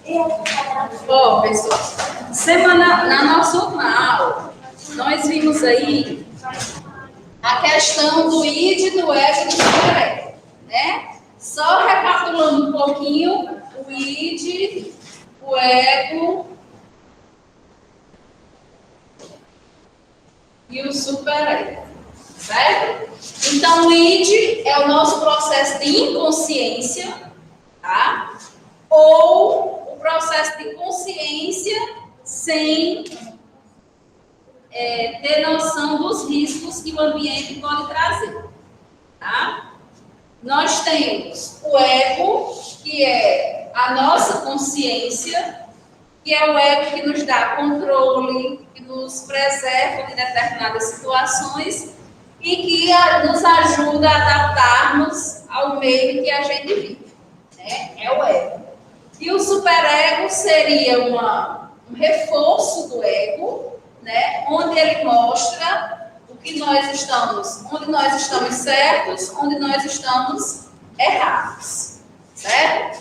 Bom, pessoal, na nossa última aula, nós vimos aí a questão do id, do ego e do superego, né? Só recapitulando um pouquinho, o id, o ego e o superego, certo? Então, o id é o nosso processo de inconsciência, tá? Ou o processo de consciência sem ter noção dos riscos que o ambiente pode trazer, tá? Nós temos o ego, que é a nossa consciência, que é o ego que nos dá controle, que nos preserva de determinadas situações e que nos ajuda a adaptarmos ao meio que a gente vive, né? É o ego. E o superego seria um reforço do ego, né? Onde ele mostra o que nós estamos, onde nós estamos certos, onde nós estamos errados, certo?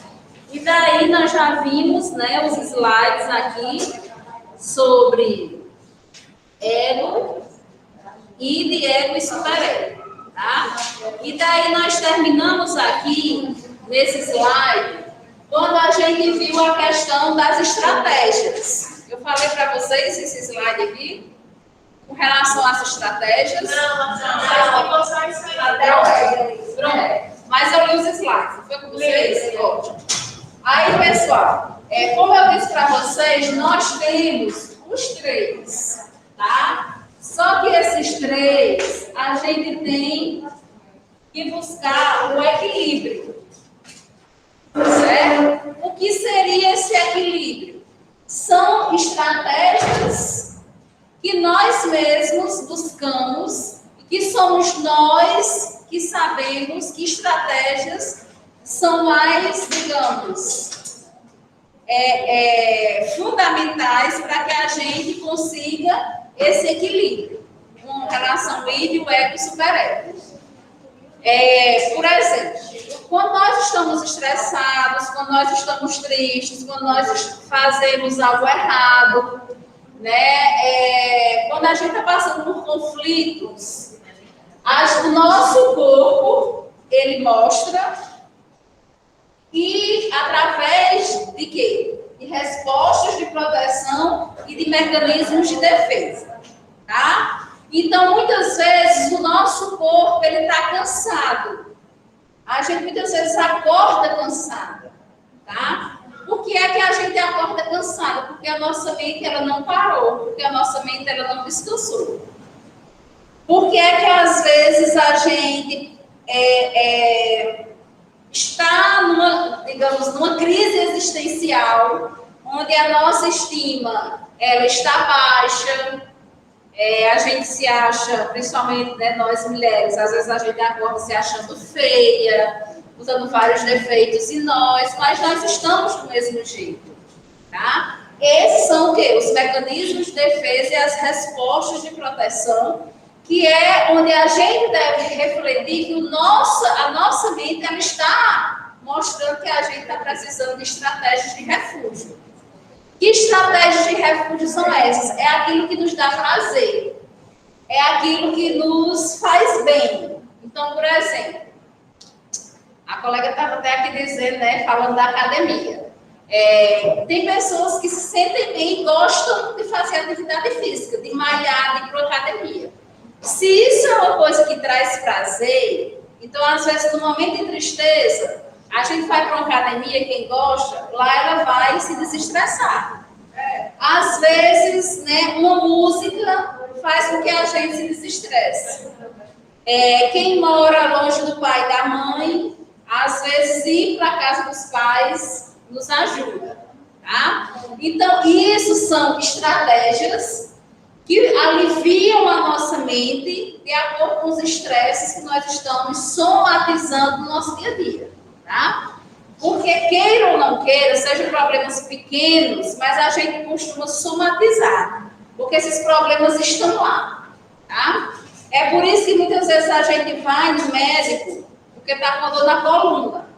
E daí nós já vimos, né, os slides aqui sobre ego, id, ego e superego, tá? E daí nós terminamos aqui nesse slide quando a gente viu a questão das estratégias. Eu falei para vocês esse slide aqui, com relação às estratégias. Não. Mas eu li os slides, não foi com vocês? Ótimo. Aí, pessoal, como eu disse para vocês, nós temos os três, tá? Só que esses três, a gente tem que buscar o equilíbrio. Certo? O que seria esse equilíbrio? São estratégias que nós mesmos buscamos e que somos nós que sabemos que estratégias são mais, digamos, fundamentais para que a gente consiga esse equilíbrio com relação ao id, o ego e o superego. Por exemplo, quando nós estamos estressados, quando nós estamos tristes, quando nós fazemos algo errado, né? Quando a gente está passando por conflitos, o nosso corpo, ele mostra, e através de quê? De respostas de proteção e de mecanismos de defesa, tá? Então, muitas vezes, o nosso corpo, ele está cansado. A gente, muitas vezes, acorda cansada, tá? Por que é que a gente acorda cansada? Porque a nossa mente, ela não parou. Porque a nossa mente, ela não descansou. Por que é que, às vezes, a gente está numa crise existencial, onde a nossa estima, ela está baixa, a gente se acha, principalmente, né, nós mulheres, às vezes a gente acorda se achando feia, usando vários defeitos em nós, mas nós estamos do mesmo jeito, tá? Esses são o quê? Os mecanismos de defesa e as respostas de proteção, que é onde a gente deve refletir que a nossa mente, ela está mostrando que a gente está precisando de estratégias de refúgio. Que estratégias de refúgio são essas? É aquilo que nos dá prazer. É aquilo que nos faz bem. Então, por exemplo, a colega estava até aqui dizendo, né, falando da academia. Tem pessoas que se sentem bem e gostam de fazer atividade física, de malhar, de ir para a academia. Se isso é uma coisa que traz prazer, então, às vezes, no momento de tristeza, a gente vai para uma academia, quem gosta, lá ela vai se desestressar. Às vezes, né, uma música faz com que a gente se desestresse. Quem mora longe do pai e da mãe, às vezes ir para a casa dos pais nos ajuda, tá? Então, isso são estratégias que aliviam a nossa mente de acordo com os estresses que nós estamos somatizando no nosso dia a dia, tá? Porque queira ou não queira, sejam problemas pequenos, mas a gente costuma somatizar, porque esses problemas estão lá, tá? É por isso que muitas vezes a gente vai no médico porque está com dor na coluna.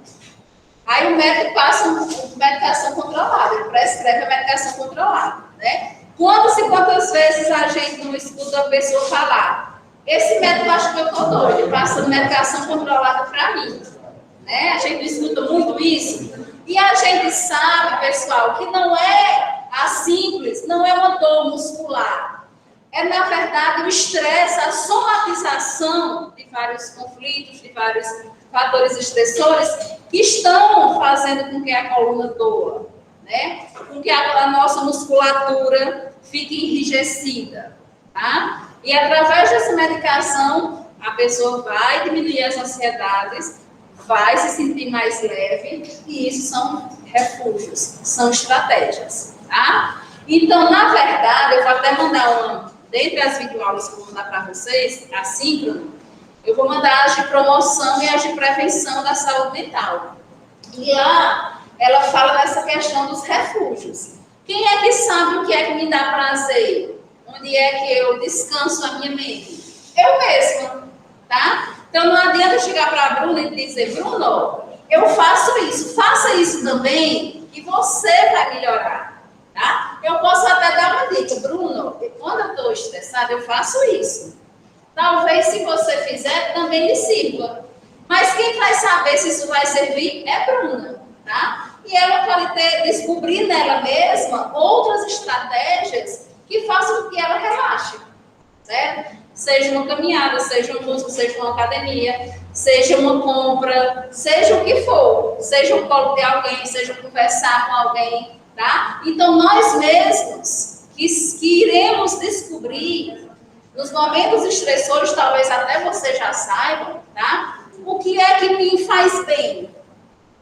Aí o médico passa uma medicação controlada, ele prescreve a medicação controlada, né? Quantas vezes a gente não escuta a pessoa falar, esse médico acha que eu estou doido, passando medicação controlada para mim, né? A gente escuta muito isso. E a gente sabe, pessoal, que não é a simples, não é uma dor muscular. É, na verdade, o estresse, a somatização de vários conflitos, de vários fatores estressores que estão fazendo com que a coluna doa, né? Com que a nossa musculatura fique enrijecida, tá? E através dessa medicação, a pessoa vai diminuir as ansiedades, vai se sentir mais leve, e isso são refúgios, são estratégias, tá? Então, na verdade, eu vou até mandar uma, dentre as videoaulas que eu vou mandar para vocês, assíncrono, eu vou mandar as de promoção e as de prevenção da saúde mental. E lá, ela fala dessa questão dos refúgios. Quem é que sabe o que é que me dá prazer? Onde é que eu descanso a minha mente? Eu mesma, tá? Então, não adianta chegar para a Bruna e dizer, Bruno, eu faço isso, faça isso também, que você vai melhorar, tá? Eu posso até dar uma dica, Bruno, quando eu estou estressada, eu faço isso. Talvez, se você fizer, também lhe sirva. Mas quem vai saber se isso vai servir é Bruna, tá? E ela pode descobrir nela mesma outras estratégias que façam com que ela relaxe, certo? Seja uma caminhada, seja uma música, seja uma academia, seja uma compra, seja o que for, seja o colo de alguém, seja conversar com alguém, tá? Então, nós mesmos que iremos descobrir nos momentos estressores, talvez até você já saiba, tá? O que é que me faz bem,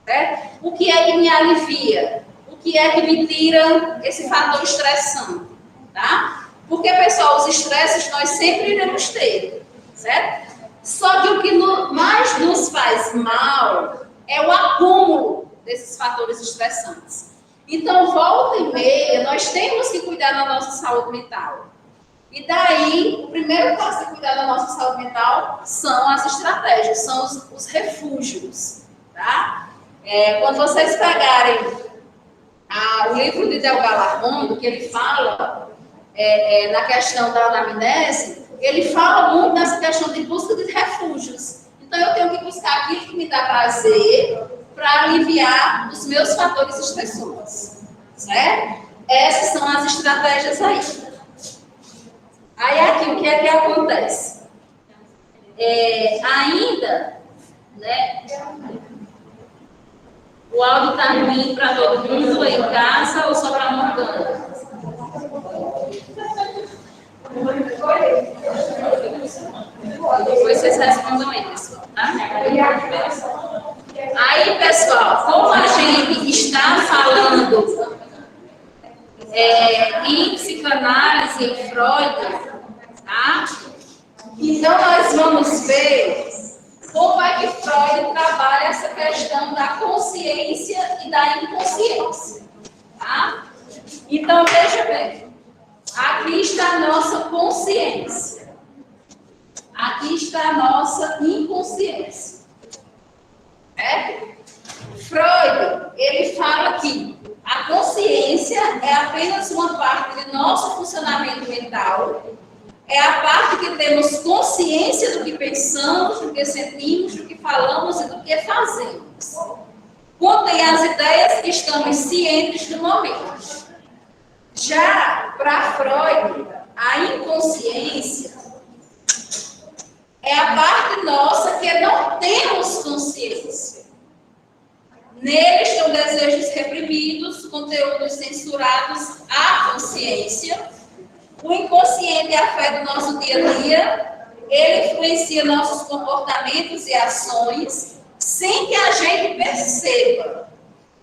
certo? O que é que me alivia, o que é que me tira esse fator estressante, tá? Porque, pessoal, os estresses nós sempre iremos ter, certo? Só que o que mais nos faz mal é o acúmulo desses fatores estressantes. Então, volta e meia, nós temos que cuidar da nossa saúde mental. E daí, o primeiro passo de cuidar da nossa saúde mental são as estratégias, são os refúgios, tá? Quando vocês pegarem o livro de Del Galarrondo, que ele fala na questão da anamnese, ele fala muito nessa questão de busca de refúgios. Então, eu tenho que buscar aquilo que me dá prazer para aliviar os meus fatores estressores, certo? Essas são as estratégias aí. Aí, aqui, o que é que acontece? Ainda, né? O áudio está ruim para todo mundo aí em casa ou só para a Morgana? Depois vocês respondam aí, pessoal, tá? Aí, pessoal, como a gente está falando em psicanálise, em Freud, tá? Então, nós vamos ver como é que Freud trabalha essa questão da consciência e da inconsciência, tá? Então, veja bem, aqui está a nossa consciência, aqui está a nossa inconsciência, certo? Freud, ele fala que a consciência é apenas uma parte do nosso funcionamento mental, é a parte que temos consciência do que pensamos, do que sentimos, do que falamos e do que fazemos. Contém as ideias que estamos cientes do momento. Já para Freud, a inconsciência é a parte nossa que não temos consciência. Nele estão desejos reprimidos, conteúdos censurados à consciência. O inconsciente afeta o nosso dia a dia, ele influencia nossos comportamentos e ações, sem que a gente perceba.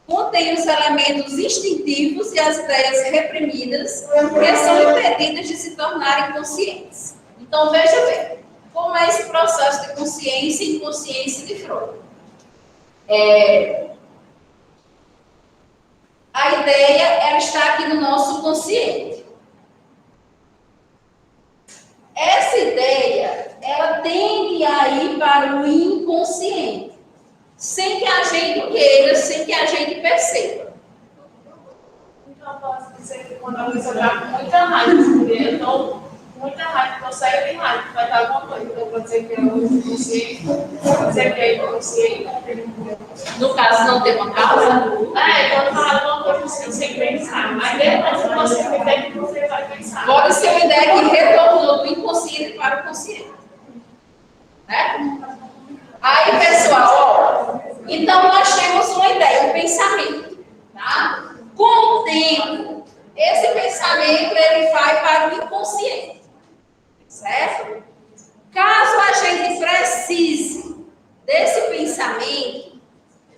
Contém os elementos instintivos e as ideias reprimidas, que são impedidas de se tornarem conscientes. Então, veja bem, como é esse processo de consciência e inconsciência de Freud. A ideia, ela está aqui no nosso consciente. Essa ideia, ela tende a ir para o inconsciente, sem que a gente queira, sem que a gente perceba. Então, posso dizer que quando a pessoa está com muita raiva, então, muita raiva, consegue ter raiva, vai dar alguma coisa. Então, pode ser que é o inconsciente, pode ser que é inconsciente. No caso, não tem uma causa? Quando fala alguma coisa assim, sem pensar. Mas depois você uma ideia que você vai pensar. Pode ser uma ideia que retornou do inconsciente para o consciente. Né? Aí, pessoal, ó, então nós temos uma ideia, um pensamento. Tá? Com o tempo, esse pensamento ele vai para o inconsciente. Certo? Caso a gente precise desse pensamento,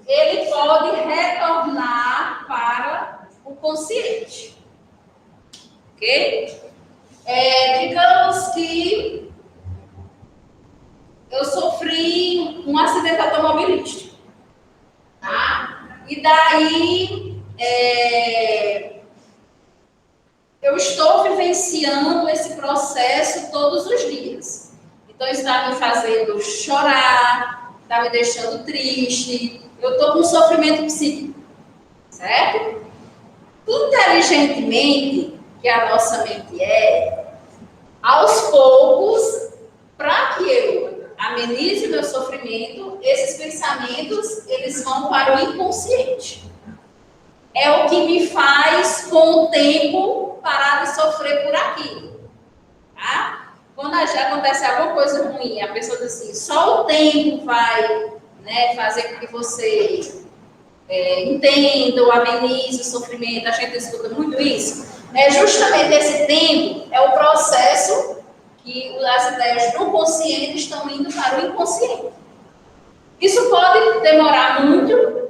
ele pode retornar para o consciente. Ok? Digamos que eu sofri um acidente automobilístico. Tá? E daí eu estou vivenciando esse processo todos os dias. Então, está me fazendo chorar, está me deixando triste, eu estou com sofrimento psíquico, certo? Inteligentemente, que a nossa mente aos poucos, para que eu amenize o meu sofrimento, esses pensamentos, eles vão para o inconsciente. É o que me faz, com o tempo, parar de sofrer por aquilo. Tá? Quando já acontece alguma coisa ruim, a pessoa diz assim, só o tempo vai, né, fazer com que você entenda ou amenize o sofrimento. A gente escuta muito isso. Justamente esse tempo é o processo que as ideias do consciente estão indo para o inconsciente. Isso pode demorar muito.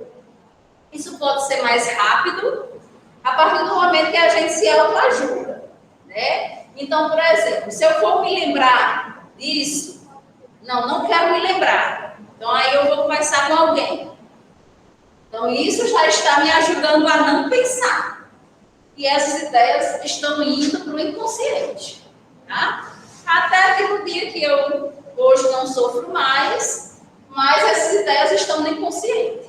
Isso pode ser mais rápido, a partir do momento que a gente se autoajuda, né? Então, por exemplo, se eu for me lembrar disso, não quero me lembrar. Então, aí eu vou conversar com alguém. Então, isso já está me ajudando a não pensar. E essas ideias estão indo para o inconsciente, tá? Até que no dia que eu hoje não sofro mais, mas essas ideias estão no inconsciente.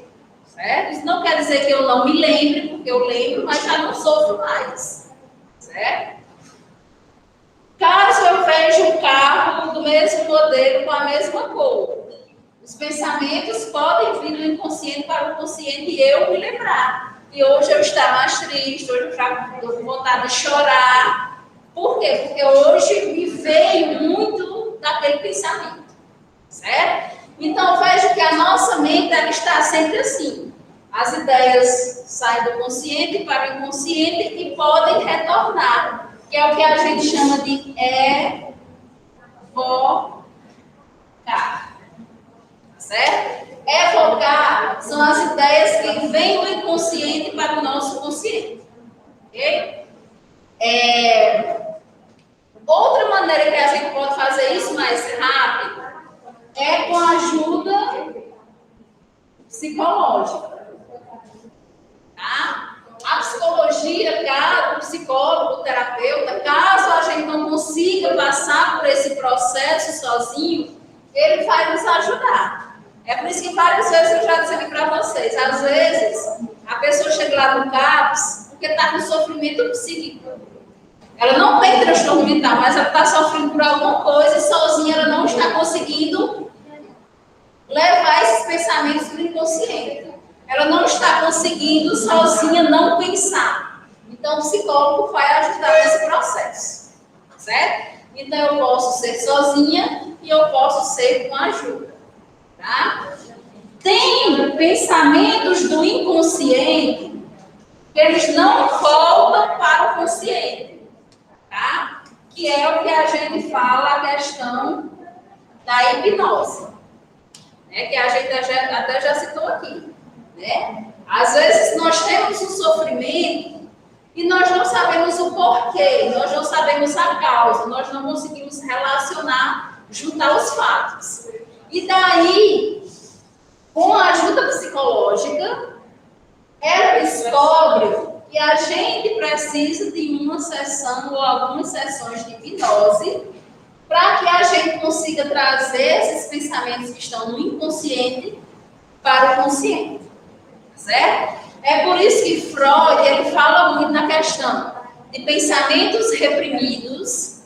Certo? Isso não quer dizer que eu não me lembre, porque eu lembro, mas já não sofro mais. Certo? Caso eu veja um carro do mesmo modelo, com a mesma cor, os pensamentos podem vir do inconsciente para o consciente e eu me lembrar. E hoje eu estou mais triste, hoje eu estou com vontade de chorar. Por quê? Porque hoje me veio muito daquele pensamento. Certo? Então, veja que a nossa mente ela está sempre assim. As ideias saem do consciente para o inconsciente e podem retornar, que é o que a gente chama de evocar. Certo? Evocar são as ideias que vêm do inconsciente para o nosso consciente. Ok? Outra maneira que a gente pode fazer isso mais rápido é com a ajuda psicológica. Tá? A psicologia, o psicólogo, o terapeuta, caso a gente não consiga passar por esse processo sozinho, ele vai nos ajudar. É por isso que várias vezes eu já disse aqui para vocês, às vezes a pessoa chega lá no CAPS porque está com sofrimento psíquico. Ela não tem transtorno mental, mas ela está sofrendo por alguma coisa e sozinha ela não está conseguindo levar esses pensamentos para o inconsciente. Ela não está conseguindo sozinha não pensar. Então, o psicólogo vai ajudar nesse processo. Certo? Então, eu posso ser sozinha e eu posso ser com ajuda. Tá? Tem pensamentos do inconsciente que eles não voltam para o consciente. Tá? Que é o que a gente fala, a questão da hipnose. Né? Que a gente até já citou aqui. Né? Às vezes nós temos um sofrimento e nós não sabemos o porquê, nós não sabemos a causa, nós não conseguimos relacionar, juntar os fatos. E daí, com a ajuda psicológica, ela descobre que a gente precisa de uma sessão ou algumas sessões de hipnose para que a gente consiga trazer esses pensamentos que estão no inconsciente para o consciente. certo? É por isso que Freud, ele fala muito na questão de pensamentos reprimidos,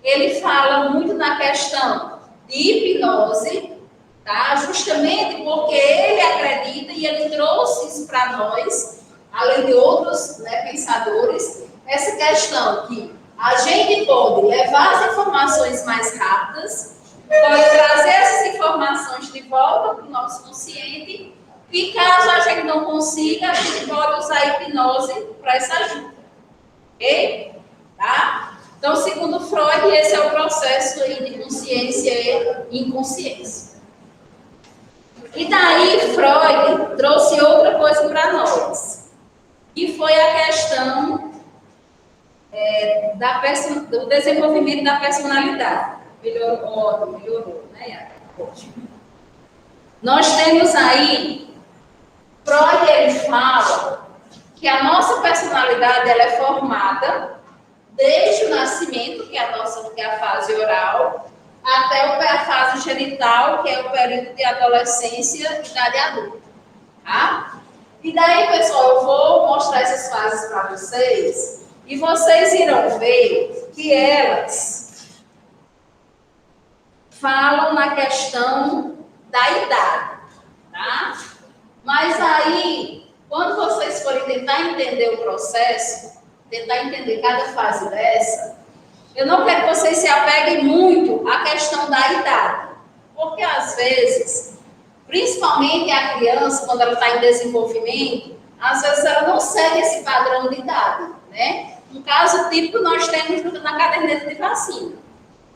ele fala muito na questão de hipnose, tá? Justamente porque ele acredita e ele trouxe isso para nós, além de outros, né, pensadores, essa questão que a gente pode levar as informações mais rápidas, pode trazer essas informações de volta para o nosso consciente, e caso a gente não consiga, a gente pode usar a hipnose para essa ajuda. Ok? Tá? Então, segundo Freud, esse é o processo aí de consciência e inconsciência. E daí, Freud trouxe outra coisa para nós, que foi a questão do desenvolvimento da personalidade. Melhorou, né, Yara? Ótimo. Nós temos aí, Freud, ele fala que a nossa personalidade ela é formada desde o nascimento, que é a fase oral, até a fase genital, que é o período de adolescência e idade adulta. Tá? E daí, pessoal, eu vou mostrar essas fases para vocês, e vocês irão ver que elas falam na questão da idade, tá? Mas aí, quando vocês forem tentar entender o processo, tentar entender cada fase dessa, eu não quero que vocês se apeguem muito à questão da idade, porque às vezes, principalmente a criança, quando ela está em desenvolvimento, às vezes ela não segue esse padrão de idade, né? Um caso típico nós temos na caderneta de vacina.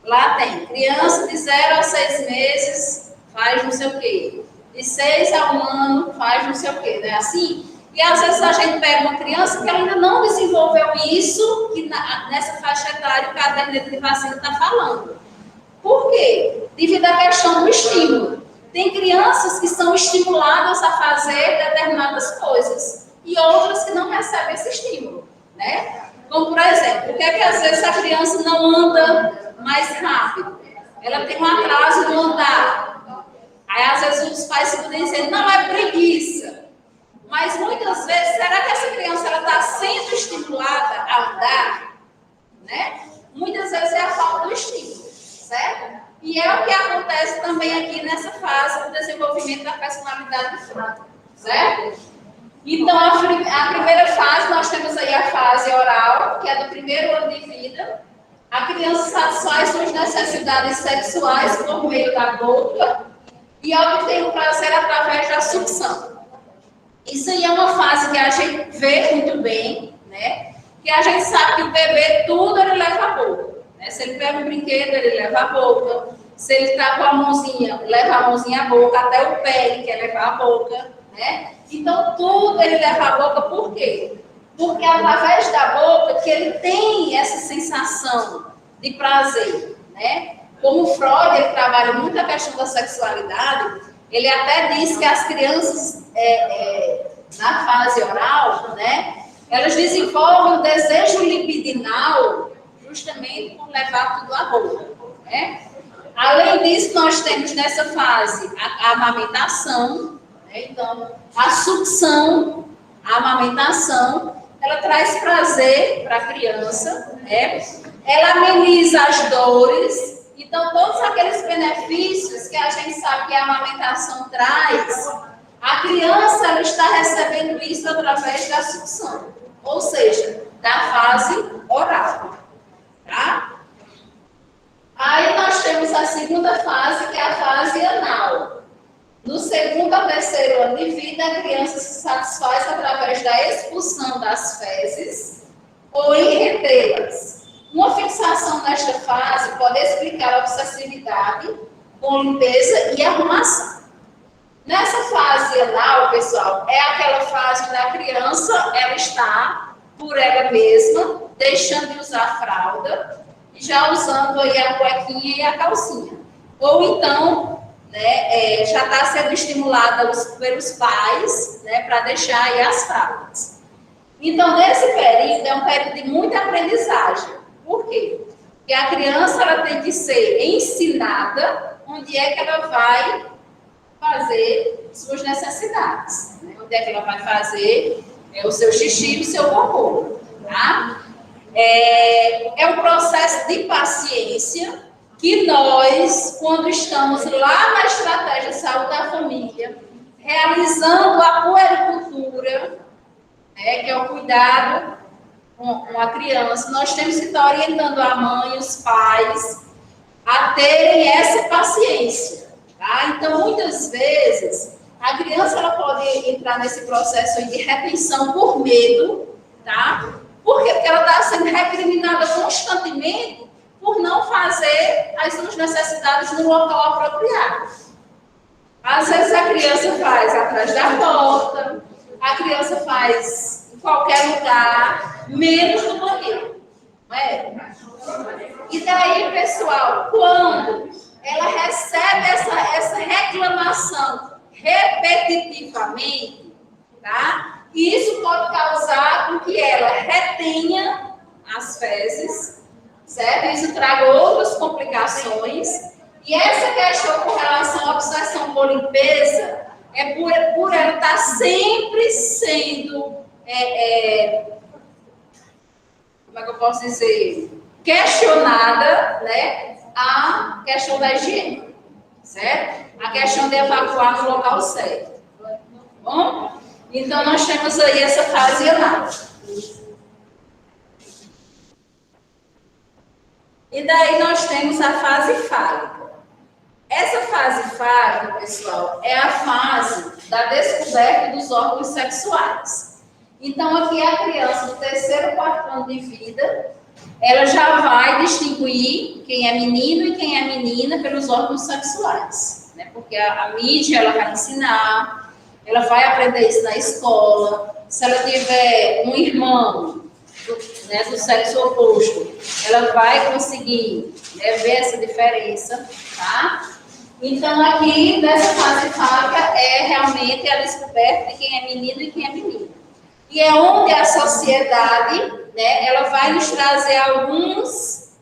Lá tem criança de 0 a 6 meses, faz não sei o quê. De 6 a 1 ano, faz não sei o quê, não é assim? E às vezes a gente pega uma criança que ainda não desenvolveu isso, que nessa faixa etária que a caderneta de vacina está falando. Por quê? Devido à questão do estímulo. Tem crianças que são estimuladas a fazer determinadas coisas e outras que não recebem esse estímulo, né? Como, por exemplo, por que às vezes a criança não anda mais rápido? Ela tem um atraso no andar. Aí, às vezes, os pais ficam dizendo, não, é preguiça. Mas, muitas vezes, será que essa criança está sendo estimulada a andar? Né? Muitas vezes é a falta do estímulo, certo? E é o que acontece também aqui nessa fase do desenvolvimento da personalidade do filho, certo? Então, a primeira fase, nós temos aí a fase oral, que é do primeiro ano de vida. A criança satisfaz suas necessidades sexuais por meio da boca e obtém o prazer através da sucção. Isso aí é uma fase que a gente vê muito bem, né? Que a gente sabe que o bebê, tudo ele leva à boca. Né? Se ele pega um brinquedo, ele leva à boca. Se ele está com a mãozinha, leva a mãozinha à boca. Até o pé ele quer levar à boca, né? Então, tudo ele leva à boca, por quê? Porque é através da boca que ele tem essa sensação de prazer, né? Como o Freud, ele trabalha muito a questão da sexualidade, ele até diz que as crianças, na fase oral, né? Elas desenvolvem o desejo libidinal justamente por levar tudo à boca, né? Além disso, nós temos nessa fase a amamentação, né? Então, a sucção, a amamentação, ela traz prazer para a criança, né? Ela ameniza as dores. Então, todos aqueles benefícios que a gente sabe que a amamentação traz, a criança ela está recebendo isso através da sucção, ou seja, da fase oral, tá? Aí nós temos a segunda fase, que é a fase anal. No segundo ao terceiro ano de vida, a criança se satisfaz através da expulsão das fezes ou em retê-las. Uma fixação nesta fase pode explicar a obsessividade com limpeza e arrumação. Nessa fase anal, pessoal, é aquela fase da criança, ela está por ela mesma, deixando de usar a fralda, e já usando aí a cuequinha e a calcinha. Ou então, né, já está sendo estimulada pelos pais, né, para deixar aí as fraldas. Então, nesse período, é um período de muita aprendizagem. Por quê? Porque a criança ela tem que ser ensinada onde é que ela vai fazer suas necessidades, né? onde é que ela vai fazer o seu xixi e o seu cocô, tá? É um processo de paciência que nós, quando estamos lá na estratégia de saúde da família, realizando a puericultura, né, que é o cuidado com a criança, nós temos que estar orientando a mãe e os pais a terem essa paciência, tá? Então, muitas vezes, a criança ela pode entrar nesse processo de retenção por medo, tá? Por quê? Porque ela está sendo recriminada constantemente por não fazer as suas necessidades no local apropriado. Às vezes a criança faz atrás da porta, a criança faz em qualquer lugar, menos no banheiro. Não é? E daí, pessoal, quando ela recebe essa reclamação repetitivamente, tá? Isso pode causar com que ela retenha as fezes, certo? Isso traga outras complicações. E essa questão com relação à obsessão por limpeza é por ela estar sempre sendo, como é que eu posso dizer, questionada, né? A questão da higiene, certo? A questão de evacuar no local certo. Bom? Então, nós temos aí essa fase anal. E daí nós temos a fase fálica. Essa fase fálica, pessoal, é a fase da descoberta dos órgãos sexuais. Então, aqui a criança do 3º, 4º ano de vida, ela já vai distinguir quem é menino e quem é menina pelos órgãos sexuais, né? Porque a mídia, ela vai ensinar, ela vai aprender isso na escola. Se ela tiver um irmão, né, do sexo oposto, ela vai conseguir, né, ver essa diferença, tá? Então, aqui, nessa fase fálica, é realmente a descoberta de quem é menino e quem é menina. E é onde a sociedade, né, ela vai nos trazer alguns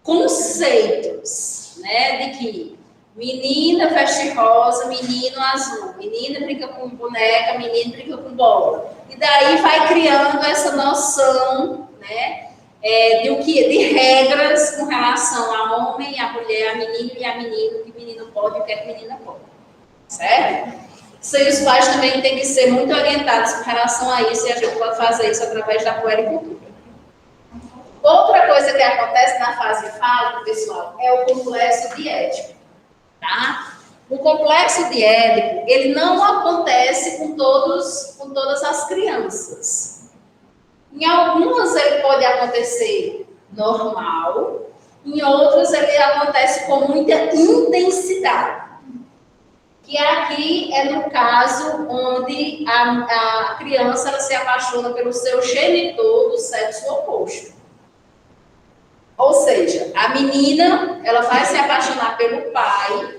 conceitos, né, de que menina veste rosa, menino azul, menina brinca com boneca, menino brinca com bola. E daí vai criando essa noção, né, de regras com relação a homem, a mulher, a menino e a menina, o que menino pode e o que menina pode. Certo? Isso aí os pais também têm que ser muito orientados com relação a isso, e a gente pode fazer isso através da puericultura. Outra coisa que acontece na fase fálica, pessoal, é o complexo de Édipo. Tá? O complexo de Édipo, ele não acontece com todas as crianças. Em algumas ele pode acontecer normal, em outras ele acontece com muita intensidade. Que aqui é no caso onde a criança ela se apaixona pelo seu genitor do sexo oposto. Ou seja, a menina ela vai se apaixonar pelo pai,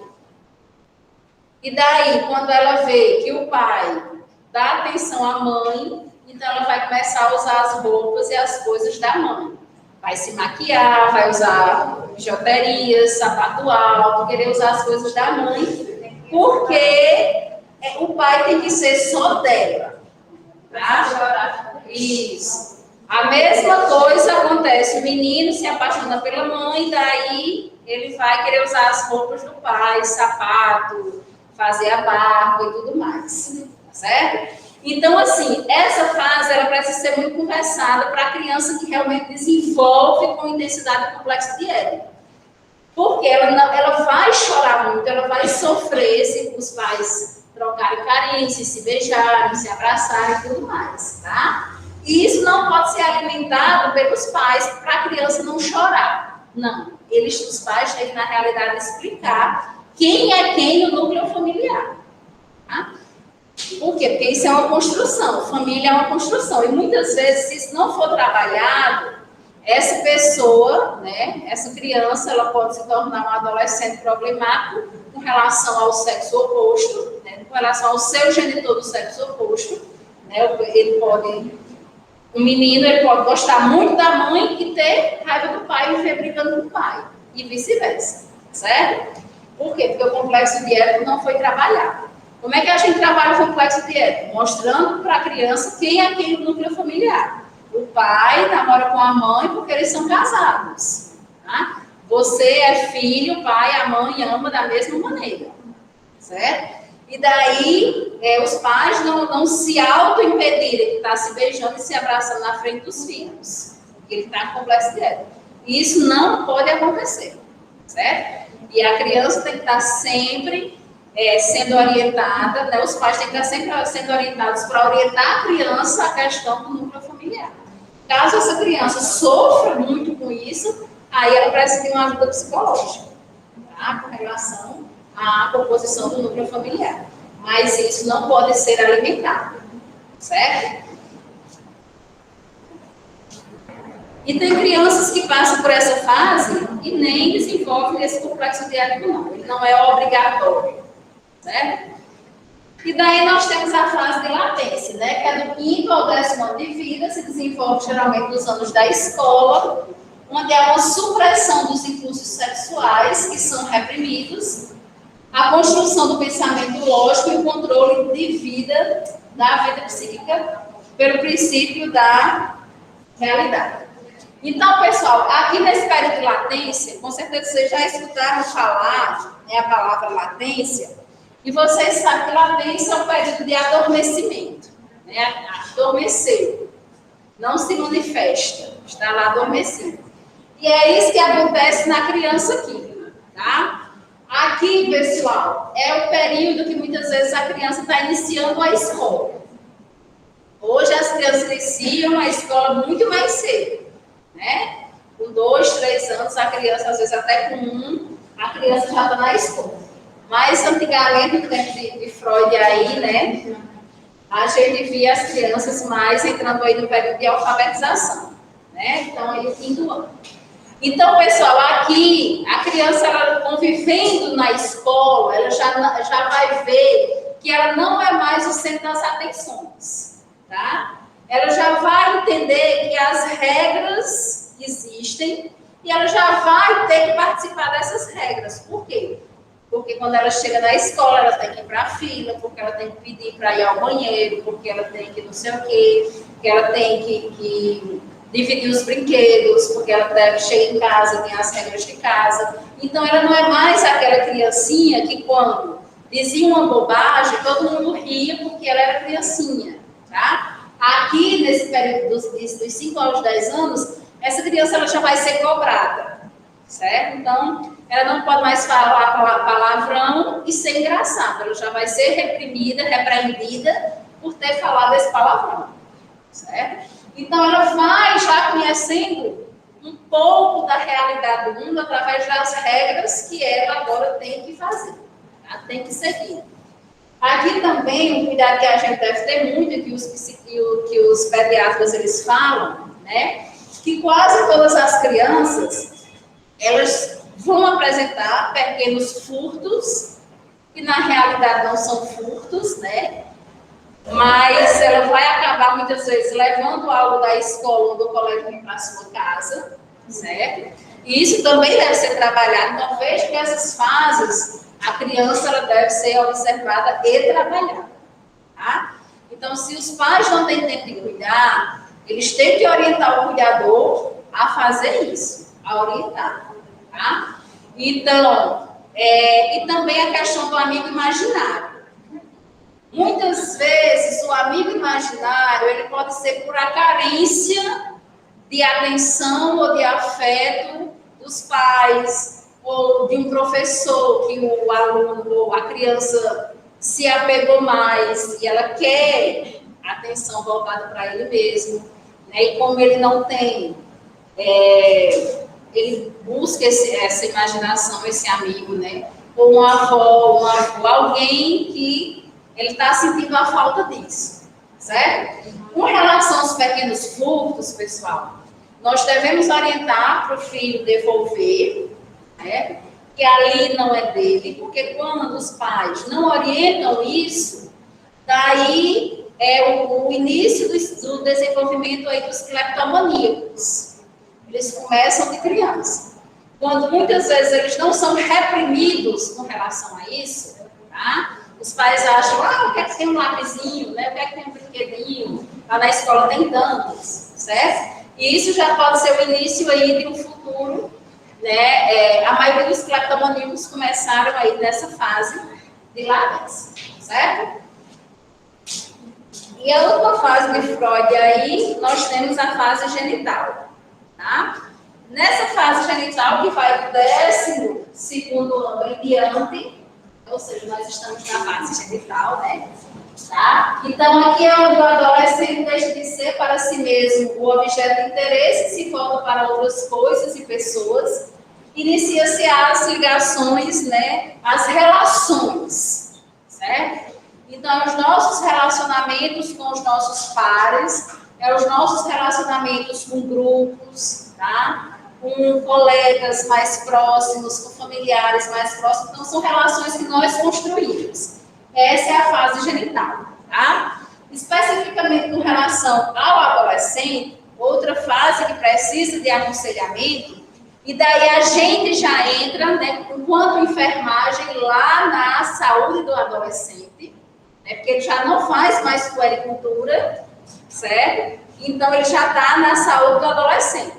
e daí, quando ela vê que o pai dá atenção à mãe, então ela vai começar a usar as roupas e as coisas da mãe. Vai se maquiar, vai usar bijuterias, sapato alto, querer usar as coisas da mãe, porque o pai tem que ser só dela. Tá? Isso. A mesma coisa acontece, o menino se apaixona pela mãe, daí ele vai querer usar as roupas do pai, sapato, fazer a barba e tudo mais. Tá certo? Então, assim, essa fase ela precisa ser muito conversada para a criança que realmente desenvolve com intensidade o complexo de Édipo. Porque ela vai chorar muito, ela vai sofrer se os pais trocarem carícias, se beijarem, se abraçarem e tudo mais, tá? E isso não pode ser alimentado pelos pais para a criança não chorar. Não. Os pais têm que, na realidade, explicar quem é quem no núcleo familiar. Tá? Por quê? Porque isso é uma construção. Família é uma construção. E muitas vezes, se isso não for trabalhado, essa pessoa, né, essa criança, ela pode se tornar um adolescente problemático com relação ao sexo oposto, né, com relação ao seu genitor do sexo oposto. Né, o menino ele pode gostar muito da mãe e ter raiva do pai e viver brigando com o pai. E vice-versa. Certo? Por quê? Porque o complexo de Édipo não foi trabalhado. Como é que a gente trabalha o complexo de Édipo? Mostrando para a criança quem é quem no núcleo familiar. O pai namora com a mãe porque eles são casados. Tá? Você é filho, o pai, a mãe ama da mesma maneira. Certo? E daí, os pais não se auto-impedirem de estar se beijando e se abraçando na frente dos filhos. Porque ele está com complexo de Édipo. Isso não pode acontecer. Certo? E a criança tem que estar sempre sendo orientada, né? Os pais têm que estar sempre sendo orientados para orientar a criança a questão do núcleo familiar. Caso essa criança sofra muito com isso, aí ela precisa de uma ajuda psicológica, tá? Com relação à composição do núcleo familiar. Mas isso não pode ser alimentado, certo? E tem crianças que passam por essa fase e nem desenvolvem esse complexo de Édipo, não. Ele não é obrigatório, certo? E daí nós temos a fase de latência, né? Que é do 5º ao 10º ano de vida, se desenvolve geralmente nos anos da escola, onde há uma supressão dos impulsos sexuais que são reprimidos, a construção do pensamento lógico e o controle de vida da vida psíquica pelo princípio da realidade. Então, pessoal, aqui nesse período de latência, com certeza vocês já escutaram falar, a palavra latência, e vocês sabem que latência é um período de adormecimento, né? Adormeceu, não se manifesta, está lá adormecido. E é isso que acontece na criança aqui, tá? Aqui, pessoal, é o período que muitas vezes a criança está iniciando a escola. Hoje as crianças iniciam a escola muito mais cedo, né? Com 2, 3 anos, a criança, às vezes até com 1, a criança já está na escola. Mas antigamente, no tempo de Freud aí, né? A gente via as crianças mais entrando aí no período de alfabetização, né? Então, aí o 5º ano. Então, pessoal, aqui, a criança, ela convivendo na escola, ela já vai ver que ela não é mais o centro das atenções, tá? Ela já vai entender que as regras existem e ela já vai ter que participar dessas regras. Por quê? Porque quando ela chega na escola, ela tem que ir para a fila, porque ela tem que pedir para ir ao banheiro, porque ela tem que não sei o quê, que ela tem que dividir os brinquedos, porque ela deve chegar em casa, tem as regras de casa. Então, ela não é mais aquela criancinha que, quando dizia uma bobagem, todo mundo ria porque ela era criancinha, tá? Aqui, nesse período dos 5 aos 10 anos, essa criança ela já vai ser cobrada, certo? Então, ela não pode mais falar palavrão e ser engraçada. Ela já vai ser reprimida, repreendida por ter falado esse palavrão, certo? Então, ela vai já conhecendo um pouco da realidade do mundo através das regras que ela agora tem que fazer, tá? Tem que seguir. Aqui também, um cuidado que a gente deve ter muito, que os pediatras eles falam, né? Que quase todas as crianças, elas vão apresentar pequenos furtos, que na realidade não são furtos, né? Mas ela vai acabar muitas vezes levando algo da escola ou do colégio para a sua casa, certo? E isso também deve ser trabalhado. Então, veja que essas fases, a criança ela deve ser observada e trabalhada, tá? Então, se os pais não têm tempo de cuidar, eles têm que orientar o cuidador a fazer isso, a orientar, tá? Então, e também a questão do amigo imaginário. Muitas vezes, o amigo imaginário, ele pode ser por a carência de atenção ou de afeto dos pais, ou de um professor, que o aluno ou a criança se apegou mais e ela quer atenção voltada para ele mesmo, né? E como ele não tem, ele busca essa imaginação, esse amigo, né? Ou uma avó, um avô, alguém que ele está sentindo a falta disso, certo? Com relação aos pequenos furtos, pessoal, nós devemos orientar para o filho devolver, né? Que ali não é dele, porque quando os pais não orientam isso, daí é o início do desenvolvimento aí dos cleptomaníacos. Eles começam de criança. Quando muitas vezes eles não são reprimidos com relação a isso, tá? Os pais acham, eu quero que tem um lapisinho, né? Eu quero que tem um brinquedinho. Lá na escola tem tantos, certo? E isso já pode ser o início aí de um futuro, né? A maioria dos cleptomaníacos começaram aí nessa fase de látex, certo? E a outra fase de Freud aí, nós temos a fase genital, tá? Nessa fase genital, que vai do 12º ano em diante, ou seja, nós estamos na fase genital, né? Tá? Então, aqui é onde o adolescente deixa de ser para si mesmo o objeto de interesse, se volta para outras coisas e pessoas, inicia-se as ligações, né? As relações, certo? Então, os nossos relacionamentos com os nossos pares, os nossos relacionamentos com grupos, tá? Com colegas mais próximos, com familiares mais próximos. Então, são relações que nós construímos. Essa é a fase genital, tá? Especificamente com relação ao adolescente, outra fase que precisa de aconselhamento, e daí a gente já entra, né, enquanto enfermagem, lá na saúde do adolescente, né, porque ele já não faz mais puericultura, certo? Então, ele já está na saúde do adolescente.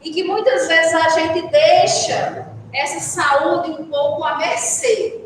E que muitas vezes a gente deixa essa saúde um pouco à mercê,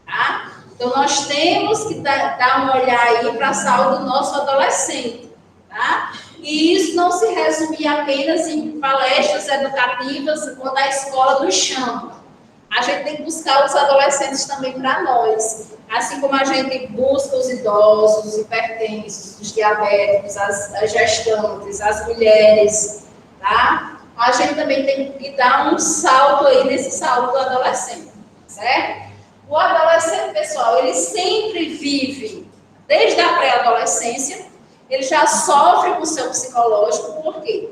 tá? Então, nós temos que dar uma olhada aí para a saúde do nosso adolescente, tá? E isso não se resume apenas em palestras educativas quando a escola nos chama. A gente tem que buscar os adolescentes também para nós. Assim como a gente busca os idosos, os hipertensos, os diabéticos, as gestantes, as mulheres, tá? A gente também tem que dar um salto aí nesse salto do adolescente, certo? O adolescente, pessoal, ele sempre vive, desde a pré-adolescência, ele já sofre com o seu psicológico. Por quê?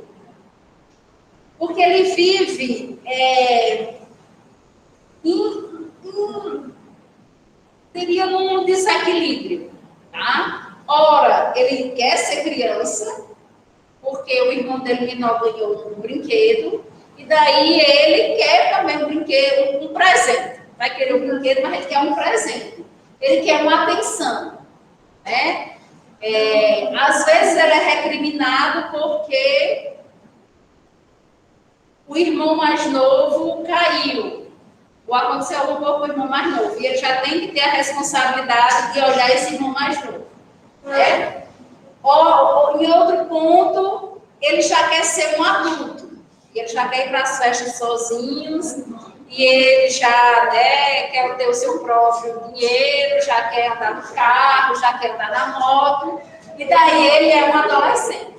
Porque ele vive teria um desequilíbrio, tá? Ora, ele quer ser criança, porque o irmão dele menor ganhou um brinquedo, e daí ele quer também um brinquedo, um presente. Vai querer um brinquedo, mas ele quer um presente. Ele quer uma atenção, né? Às vezes ele é recriminado porque o irmão mais novo caiu, ou aconteceu alguma coisa com o irmão mais novo, e ele já tem que ter a responsabilidade de olhar esse irmão mais novo, né? Ou em outro ponto, ele já quer ser um adulto, e ele já quer ir para as festas sozinhos, e ele já, né, quer ter o seu próprio dinheiro, já quer andar no carro, já quer andar na moto, e daí ele é um adolescente,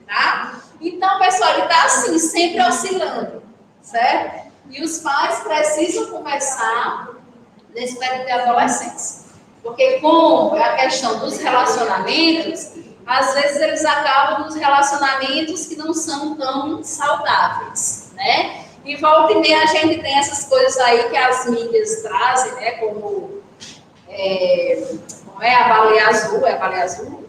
tá? Então, pessoal, ele está assim, sempre oscilando, certo? E os pais precisam começar nesse período de adolescência. Porque com a questão dos relacionamentos, às vezes eles acabam nos relacionamentos que não são tão saudáveis, né? E volta e meia a gente tem essas coisas aí que as mídias trazem, né? Como a baleia azul, é a baleia azul?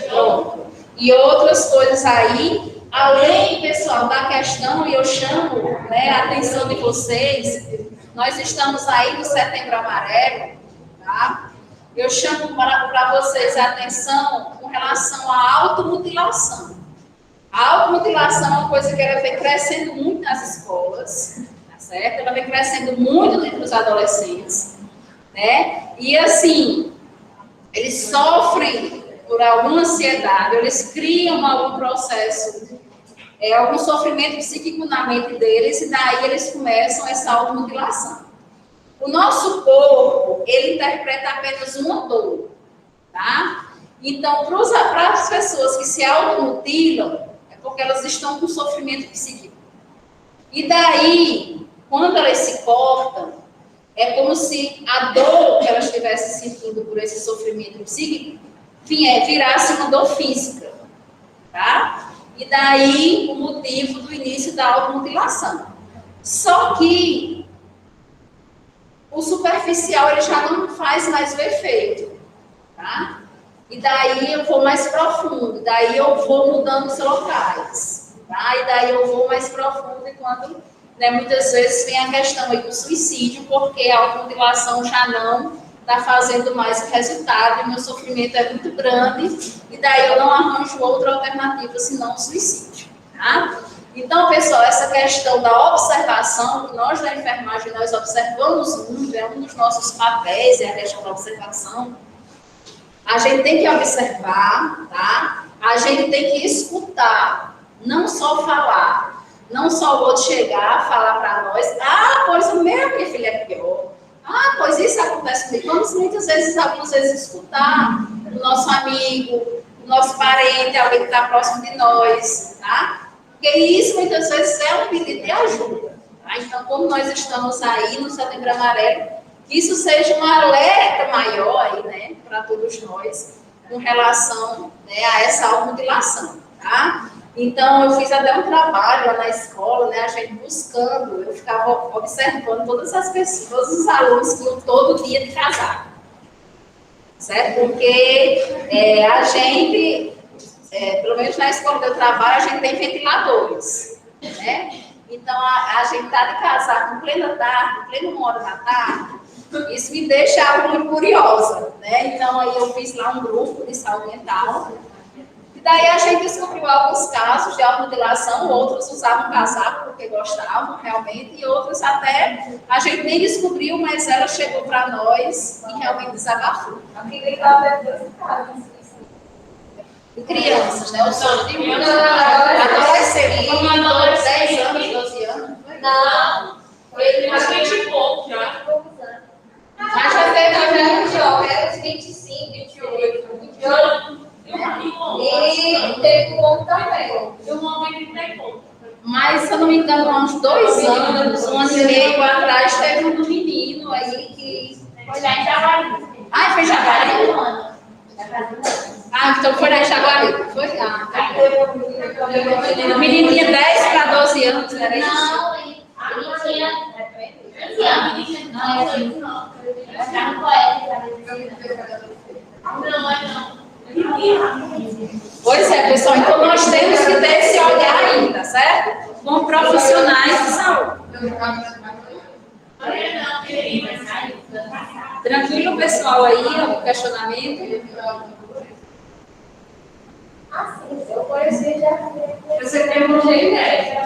Pronto. E outras coisas aí, além, pessoal, da questão, e eu chamo, né, a atenção de vocês, nós estamos aí no Setembro Amarelo, tá? Eu chamo para vocês a atenção com relação à automutilação. A automutilação é uma coisa que ela vem crescendo muito nas escolas, tá certo? Ela vem crescendo muito entre os adolescentes, né? E assim, eles sofrem por alguma ansiedade, eles criam algum processo, algum sofrimento psíquico na mente deles, e daí eles começam essa automutilação. O nosso corpo, ele interpreta apenas uma dor, tá? Então, para as pessoas que se automutilam, é porque elas estão com sofrimento psíquico. E daí, quando elas se cortam, é como se a dor que elas estivessem sentindo por esse sofrimento psíquico virasse uma dor física, tá? E daí, o motivo do início da automutilação. Só que o superficial, ele já não faz mais o efeito, tá? E daí eu vou mais profundo, daí eu vou mudando os locais, tá? E daí eu vou mais profundo, e quando, né, muitas vezes vem a questão aí do suicídio, porque a automutilação já não está fazendo mais o resultado, e meu sofrimento é muito grande, e daí eu não arranjo outra alternativa senão o suicídio, tá? Então, pessoal, essa questão da observação, que nós da enfermagem, nós observamos muito, é um dos nossos papéis, é a questão da observação. A gente tem que observar, tá? A gente tem que escutar, não só falar. Não só o outro chegar, falar para nós, pois o meu, minha filha, é pior. Pois isso acontece comigo. Vamos muitas vezes, algumas vezes, escutar o nosso amigo, o nosso parente, alguém que está próximo de nós, tá? Porque isso, muitas vezes, é um pedido de ajuda. Tá? Então, como nós estamos aí no Setembro Amarelo, que isso seja um alerta maior aí, né, para todos nós, com relação, né, a essa automutilação, tá? Então, eu fiz até um trabalho lá na escola, né, a gente buscando, eu ficava observando todas as pessoas, todos os alunos que iam todo dia de casaco, certo? Porque a gente, pelo menos na escola que eu trabalho, a gente tem ventiladores, né? Então, a gente está de casaco em plena tarde, em plena 1 hora da tarde, isso me deixa muito curiosa, né? Então, aí eu fiz lá um grupo de saúde mental. Daí a gente descobriu alguns casos de automutilação, outros usavam casaco porque gostavam realmente, e outros até a gente nem descobriu, mas ela chegou para nós e realmente desabafou. E crianças, né? O sono de muitos. Adolescente, como 10 anos, 12 anos? Não, foi mais 20 e pouco já. Mas já teve jovem, era uns 25, 28, 28. E teve um outro também. E um homem que tem pouco. Mas, se eu não me engano, há uns 2 anos, 1 ano e meio atrás, teve um menino aí que... Foi lá em Jaguari. Foi Jaguari? Então foi lá em Jaguari. Foi? Tá. O menino tinha 10 para 12 anos, era isso? Não, ele tinha 13 anos. Não, já não não. Pois é, pessoal, então nós temos que ter esse olhar ainda, certo? Com profissionais de saúde. Tranquilo, pessoal, aí, algum questionamento? Assim, eu conheci já. Você tem uma ideia.